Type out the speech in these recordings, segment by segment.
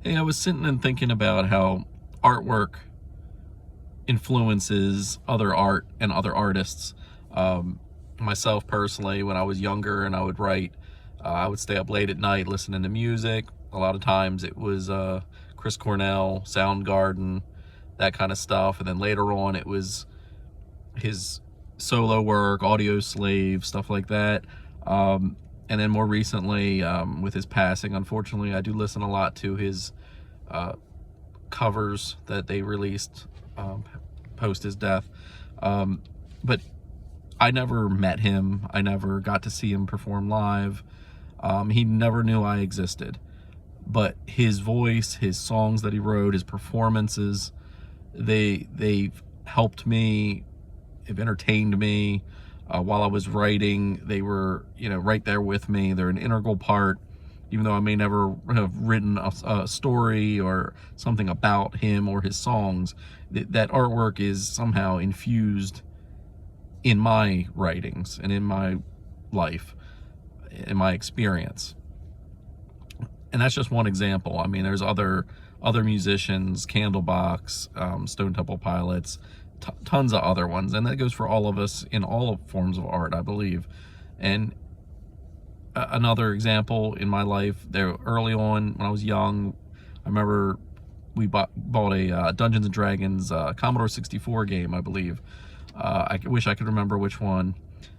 Hey, I was sitting and thinking about how artwork influences other art and other artists. Um, Myself personally, when I was younger and I would write, I would stay up late at night listening to music. A lot of times it was Chris Cornell, Soundgarden, that kind of stuff. And then later on it was his solo work, Audio Slave, stuff like that. And then more recently, with his passing, unfortunately, I do listen a lot to his uh, covers that they released post his death. But I never met him. I never got to see him perform live. He never knew I existed. But his voice, his songs that he wrote, his performances, they've helped me. They've entertained me. While I was writing, they were, right there with me. They're an integral part, even though I may never have written a story or something about him or his songs. That artwork is somehow infused in my writings and in my life, in my experience. And that's just one example. I mean, there's other musicians, Candlebox, Stone Temple Pilots, tons of other ones, and that goes for all of us in all forms of art, I believe. And another example in my life, there early on when I was young, I remember we bought a Dungeons and Dragons Commodore 64 game, I believe. I wish I could remember which one,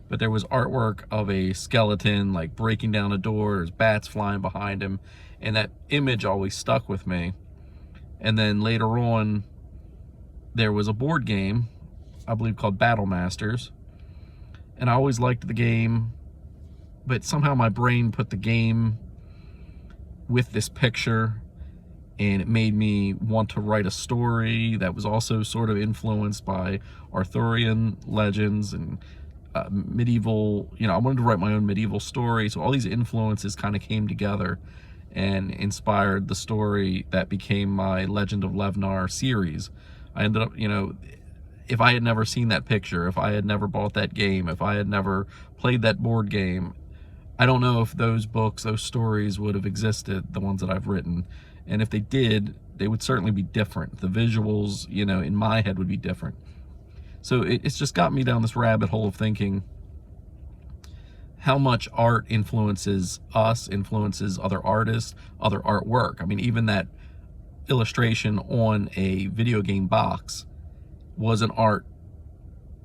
but there was artwork of a skeleton like breaking down a door. There's bats flying behind him, and that image always stuck with me. And then later on, there was a board game, I believe called Battle Masters, and I always liked the game, but somehow my brain put the game with this picture, and it made me want to write a story that was also sort of influenced by Arthurian legends and medieval, I wanted to write my own medieval story. So all these influences kind of came together and inspired the story that became my Legend of Levnar series. I ended up, if I had never seen that picture, if I had never bought that game, if I had never played that board game, I don't know if those books, those stories would have existed, the ones that I've written. And if they did, they would certainly be different. The visuals, in my head would be different. So it's just got me down this rabbit hole of thinking how much art influences us, influences other artists, other artwork. I mean, even that illustration on a video game box was an art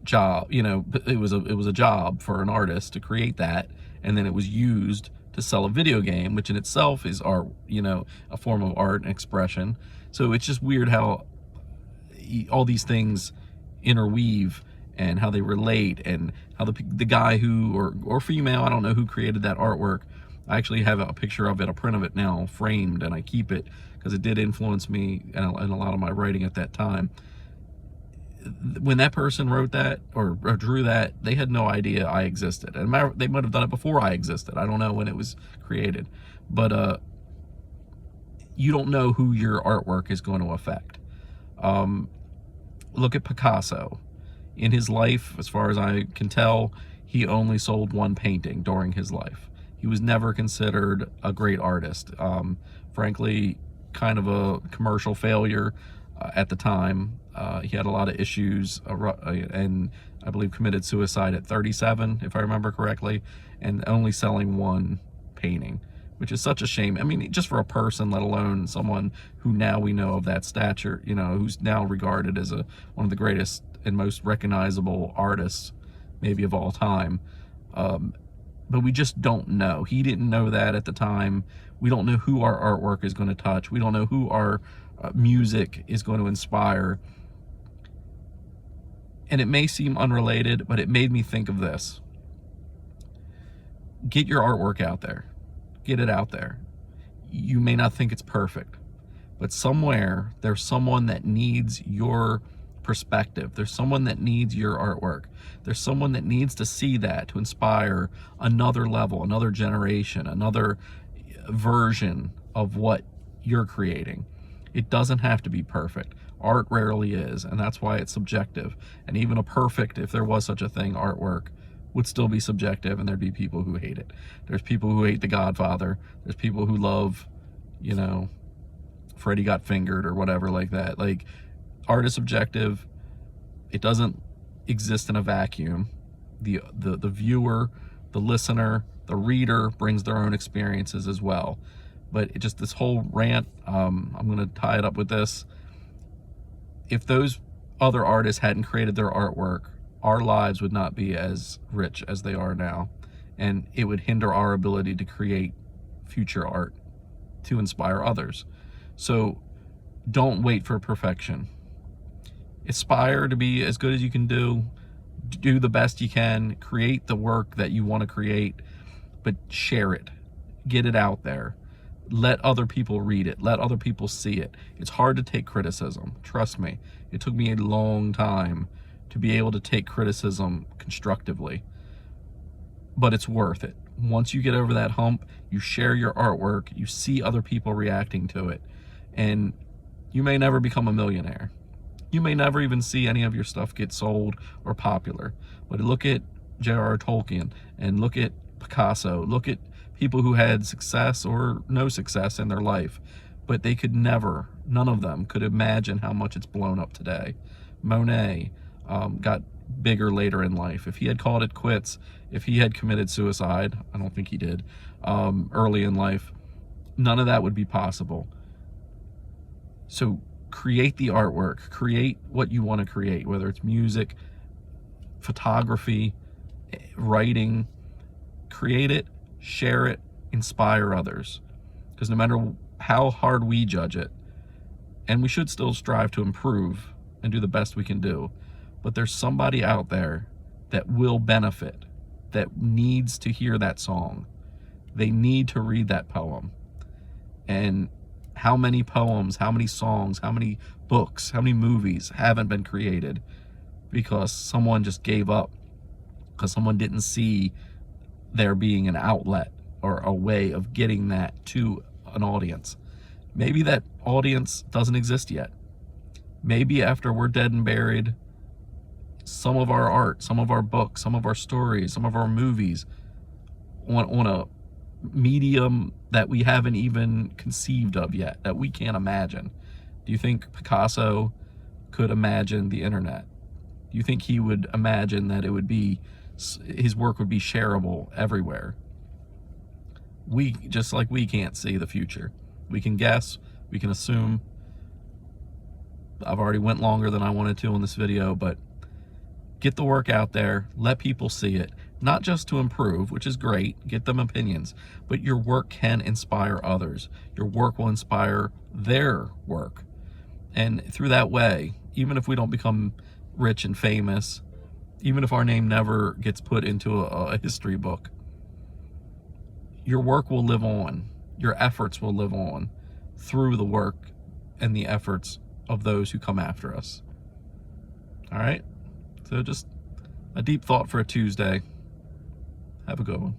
job. It was a job for an artist to create that, and then it was used to sell a video game, which in itself is art, a form of art and expression. So it's just weird how all these things interweave and how they relate, and how the guy who, or female, I don't know who created that artwork. I actually have a picture of it, a print of it now, framed, and I keep it because it did influence me in a lot of my writing at that time. When that person wrote that or drew that, they had no idea I existed. And they might have done it before I existed. I don't know when it was created. But you don't know who your artwork is going to affect. Look at Picasso. In his life, as far as I can tell, he only sold one painting during his life. He was never considered a great artist. Frankly, kind of a commercial failure at the time. He had a lot of issues, and I believe committed suicide at 37, if I remember correctly, and only selling one painting, which is such a shame. I mean, just for a person, let alone someone who now we know of that stature, who's now regarded as one of the greatest and most recognizable artists, maybe of all time. But we just don't know. He didn't know that at the time. We don't know who our artwork is going to touch. We don't know who our music is going to inspire. And it may seem unrelated, but it made me think of this. Get your artwork out there. Get it out there. You may not think it's perfect, but somewhere there's someone that needs your perspective. There's someone that needs your artwork. There's someone that needs to see that to inspire another level, another generation, another version of what you're creating. It doesn't have to be perfect. Art rarely is, and that's why it's subjective. And even a perfect, if there was such a thing, artwork would still be subjective, and there'd be people who hate it. There's people who hate The Godfather. There's people who love, Freddie got fingered or whatever like that. Like, art is subjective. It doesn't exist in a vacuum. The viewer, the listener, the reader brings their own experiences as well. But it just, this whole rant, I'm going to tie it up with this. If those other artists hadn't created their artwork, our lives would not be as rich as they are now. And it would hinder our ability to create future art to inspire others. So don't wait for perfection. Aspire to be as good as you can do the best you can, create the work that you want to create, but share it, get it out there, let other people read it, let other people see it. It's hard to take criticism, trust me. It took me a long time to be able to take criticism constructively, but it's worth it. Once you get over that hump, you share your artwork, you see other people reacting to it, and you may never become a millionaire. You may never even see any of your stuff get sold or popular. But look at J.R.R. Tolkien and look at Picasso. Look at people who had success or no success in their life, but they could never, none of them could imagine how much it's blown up today. Monet got bigger later in life. If he had called it quits, if he had committed suicide, I don't think he did, early in life, none of that would be possible. So create the artwork, create what you want to create, whether it's music, photography, writing. Create it, share it, inspire others. Because no matter how hard we judge it, and we should still strive to improve and do the best we can do, but there's somebody out there that will benefit, that needs to hear that song. They need to read that poem. And how many poems, how many songs, how many books, how many movies haven't been created because someone just gave up, because someone didn't see there being an outlet or a way of getting that to an audience. Maybe that audience doesn't exist yet. Maybe after we're dead and buried, some of our art, some of our books, some of our stories, some of our movies on a medium that we haven't even conceived of yet, that we can't imagine. Do you think Picasso could imagine the internet? Do you think he would imagine that it would be, his work would be shareable everywhere? We, just like we can't see the future. We can guess, we can assume. I've already went longer than I wanted to on this video, but get the work out there, let people see it. Not just to improve, which is great, get them opinions, but your work can inspire others. Your work will inspire their work. And through that way, even if we don't become rich and famous, even if our name never gets put into a history book, your work will live on. Your efforts will live on through the work and the efforts of those who come after us. All right? So just a deep thought for a Tuesday. Have a good one.